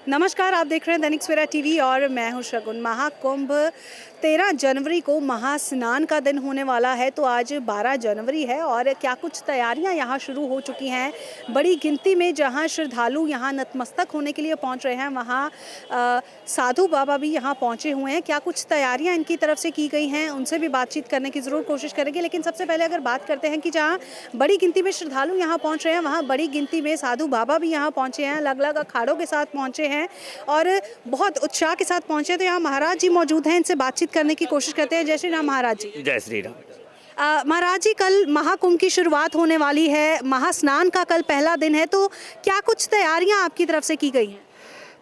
नमस्कार, आप देख रहे हैं दैनिक सवेरा टीवी और मैं हूं शगुन। महाकुंभ 13 जनवरी को महास्नान का दिन होने वाला है, तो आज 12 जनवरी है और क्या कुछ तैयारियां यहां शुरू हो चुकी हैं। बड़ी गिनती में जहां श्रद्धालु यहां नतमस्तक होने के लिए पहुंच रहे हैं, वहां साधु बाबा भी यहां पहुंचे हुए हैं। क्या कुछ तैयारियां इनकी तरफ से की गई हैं, उनसे भी बातचीत करने की ज़रूर कोशिश करेंगे। लेकिन सबसे पहले अगर बात करते हैं कि जहाँ बड़ी गिनती में श्रद्धालु यहाँ पहुँच रहे हैं, वहाँ बड़ी गिनती में साधु बाबा भी यहाँ पहुँचे हैं, अलग अलग अखाड़ों के साथ पहुँचे हैं और बहुत उत्साह के साथ पहुंचे हैं। तो यहाँ महाराज जी मौजूद हैं, इनसे बातचीत करने की कोशिश करते हैं। जय श्री राम महाराज जी। जय श्री राम। महाराज जी, कल महाकुंभ की शुरुआत होने वाली है, महास्नान का कल पहला दिन है, तो क्या कुछ तैयारियां आपकी तरफ से की गई हैं?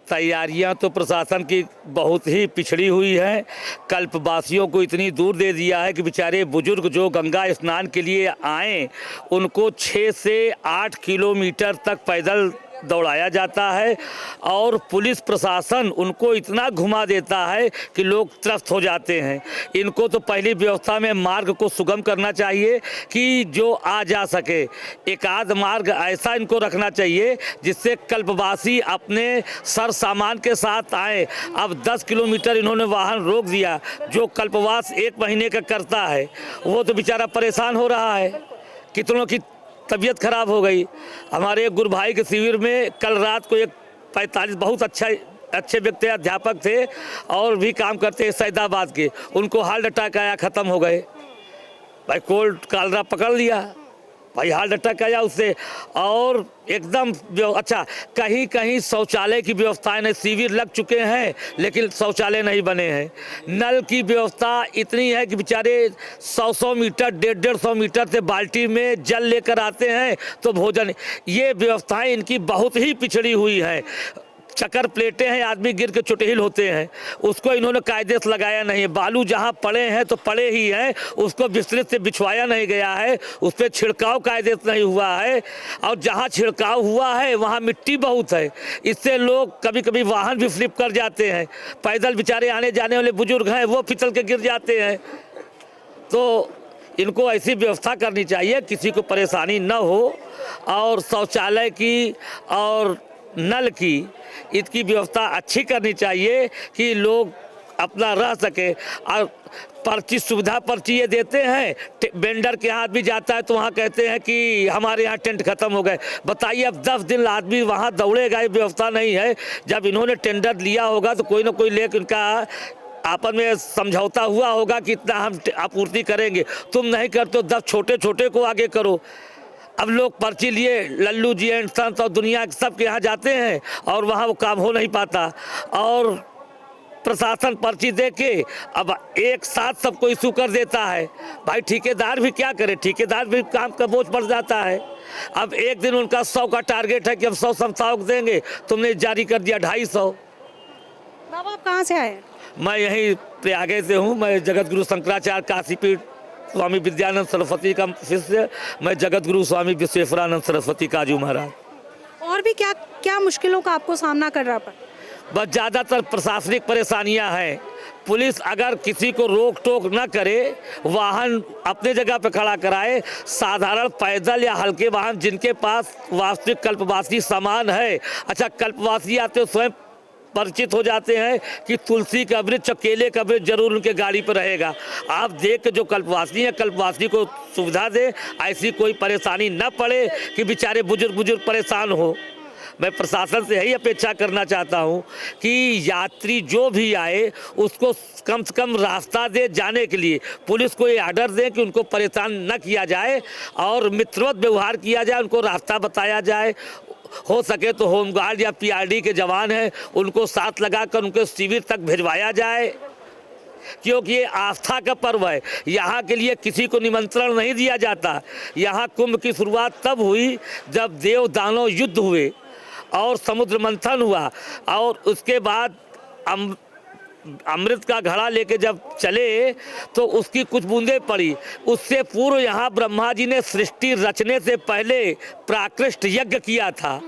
तैयारियां तो प्रशासन की बहुत ही पिछड़ी हुई है। कल्पवासियों को इतनी दूर दे दिया है कि बेचारे बुजुर्ग जो गंगा स्नान के लिए आए उनको 6 से 8 किलोमीटर तक पैदल दौड़ाया जाता है और पुलिस प्रशासन उनको इतना घुमा देता है कि लोग त्रस्त हो जाते हैं। इनको तो पहली व्यवस्था में मार्ग को सुगम करना चाहिए कि जो आ जा सके। एक आध मार्ग ऐसा इनको रखना चाहिए जिससे कल्पवासी अपने सर सामान के साथ आए। अब 10 किलोमीटर इन्होंने वाहन रोक दिया। जो कल्पवास 1 महीने का करता है वो तो बेचारा परेशान हो रहा है। कितनों की तबीयत खराब हो गई। हमारे एक गुरु भाई के शिविर में कल रात को एक 45 बहुत अच्छे व्यक्ति अध्यापक थे और भी काम करते हैं सैदाबाद के, उनको हार्ट अटैक आया, ख़त्म हो गए। भाई कोल्ड कालरा पकड़ लिया, भाई हार्ट अटैक आया उससे। और एकदम अच्छा, कहीं कहीं शौचालय की व्यवस्थाएं नहीं, शिविर लग चुके हैं लेकिन शौचालय नहीं बने हैं। नल की व्यवस्था इतनी है कि बेचारे 100 मीटर 150 मीटर से बाल्टी में जल लेकर आते हैं तो भोजन। ये व्यवस्थाएं इनकी बहुत ही पिछड़ी हुई है। चक्कर प्लेटें हैं, आदमी गिर के चुटहिल होते हैं, उसको इन्होंने कायदे से लगाया नहीं है। बालू जहाँ पड़े हैं तो पड़े ही हैं, उसको विस्तृत से बिछवाया नहीं गया है, उस पर छिड़काव कायदे से नहीं हुआ है। और जहाँ छिड़काव हुआ है वहाँ मिट्टी बहुत है, इससे लोग कभी कभी वाहन भी स्लिप कर जाते हैं। पैदल बेचारे आने जाने वाले बुजुर्ग हैं, वो फिसल के गिर जाते हैं। तो इनको ऐसी व्यवस्था करनी चाहिए किसी को परेशानी न हो, और शौचालय की और नल की इसकी व्यवस्था अच्छी करनी चाहिए कि लोग अपना रह सके। और पर्ची सुविधा पर्ची ये देते हैं, वेंडर के हाथ भी जाता है तो वहाँ कहते हैं कि हमारे यहाँ टेंट खत्म हो गए। बताइए, अब 10 दिन आदमी वहाँ दौड़ेगा, ये व्यवस्था नहीं है। जब इन्होंने टेंडर लिया होगा तो कोई ना कोई लेकर इनका आपस में समझौता हुआ होगा कि इतना हम आपूर्ति करेंगे। तुम नहीं करते तो 10 छोटे छोटे को आगे करो। अब लोग पर्ची लिए लल्लू जी एंड संत और दुनिया सब के यहाँ जाते हैं और वहाँ वो काम हो नहीं पाता। और प्रशासन पर्ची दे के अब एक साथ सबको इशू कर देता है। भाई ठेकेदार भी क्या करे, ठेकेदार भी काम का बोझ पड़ जाता है। अब एक दिन उनका 100 का टारगेट है कि हम 100 संस्थाओं को देंगे, तुमने जारी कर दिया 250। बाबा, आप कहाँ से आए? मैं यहीं प्रयागे से हूँ। मैं जगत गुरु शंकराचार्य काशीपीठ स्वामी विद्यानंद सरस्वती का शिष्य। मैं जगत गुरु स्वामी विश्वेश्वरानंद सरस्वती काजू महाराज। और भी क्या क्या मुश्किलों का आपको सामना करना पड़ा? बस ज़्यादातर प्रशासनिक परेशानियां हैं। पुलिस अगर किसी को रोक टोक न करे, वाहन अपने जगह पर खड़ा कराए, साधारण पैदल या हल्के वाहन जिनके पास वास्तविक कल्पवासी सामान है। अच्छा, कल्पवासी आते स्वयं परिचित हो जाते हैं कि तुलसी का वृक्ष, केले का वृक्ष जरूर उनके गाड़ी पर रहेगा। आप देख के जो कल्पवासी है, कल्पवासी को सुविधा दे, ऐसी कोई परेशानी न पड़े कि बेचारे बुजुर्ग परेशान हो। मैं प्रशासन से यही अपेक्षा करना चाहता हूं कि यात्री जो भी आए उसको कम से कम रास्ता दे जाने के लिए। पुलिस को ये आर्डर दें कि उनको परेशान न किया जाए और मित्रवत व्यवहार किया जाए, उनको रास्ता बताया जाए। हो सके तो होमगार्ड या पीआरडी के जवान हैं, उनको साथ लगाकर उनके शिविर तक भिजवाया जाए, क्योंकि ये आस्था का पर्व है। यहाँ के लिए किसी को निमंत्रण नहीं दिया जाता। यहाँ कुंभ की शुरुआत तब हुई जब देव दानव युद्ध हुए और समुद्र मंथन हुआ, और उसके बाद अमृत का घड़ा लेके जब चले तो उसकी कुछ बूंदें पड़ी। उससे पूर्व यहाँ ब्रह्मा जी ने सृष्टि रचने से पहले प्राकृष्ट यज्ञ किया था।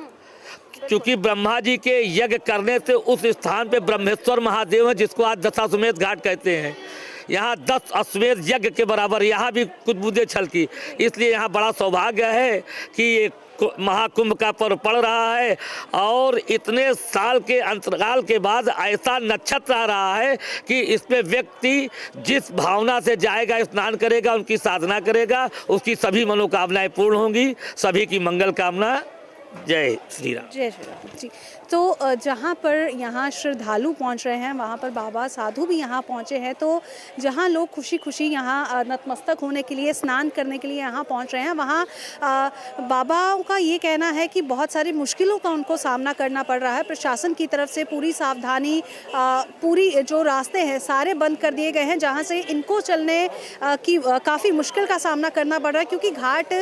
क्योंकि ब्रह्मा जी के यज्ञ करने से उस स्थान पे ब्रह्मेश्वर महादेव हैं, जिसको आज दशाश्वमेध घाट कहते हैं। यहाँ 10 अश्वमेध यज्ञ के बराबर यहाँ भी कुछ बूंदें छलकी। इसलिए यहाँ बड़ा सौभाग्य है कि ये महाकुंभ का पर्व पड़ रहा है और इतने साल के अंतराल के बाद ऐसा नक्षत्र आ रहा है कि इसमें व्यक्ति जिस भावना से जाएगा, स्नान करेगा, उनकी साधना करेगा, उसकी सभी मनोकामनाएं पूर्ण होंगी। सभी की मंगल कामना। जय श्री राम। जय श्री राम जी। तो जहाँ पर यहाँ श्रद्धालु पहुँच रहे हैं, वहाँ पर बाबा साधु भी यहाँ पहुँचे हैं। तो जहाँ लोग खुशी खुशी यहाँ नतमस्तक होने के लिए, स्नान करने के लिए यहाँ पहुँच रहे हैं, वहाँ बाबाओं का ये कहना है कि बहुत सारी मुश्किलों का उनको सामना करना पड़ रहा है। प्रशासन की तरफ से पूरी सावधानी, पूरी जो रास्ते हैं सारे बंद कर दिए गए हैं, जहाँ से इनको चलने की काफ़ी मुश्किल का सामना करना पड़ रहा है, क्योंकि घाट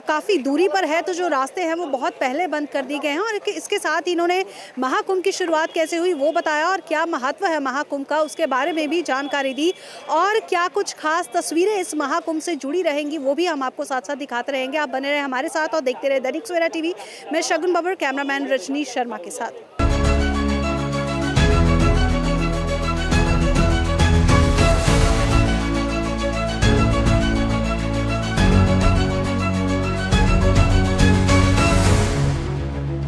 काफ़ी दूरी पर है। तो जो रास्ते हैं वो बहुत पहले बंद कर दिए गए हैं। और इसके साथ ही इन्होंने महाकुंभ की शुरुआत कैसे हुई वो बताया, और क्या महत्व है महाकुंभ का उसके बारे में भी जानकारी दी, और क्या कुछ खास तस्वीरें इस महाकुंभ से जुड़ी रहेंगी वो भी हम आपको साथ साथ दिखाते रहेंगे। आप बने रहे हमारे साथ और देखते रहे दैनिक सवेरा टीवी। मैं शगुन बबर, कैमरामैन रजनीश शर्मा के साथ।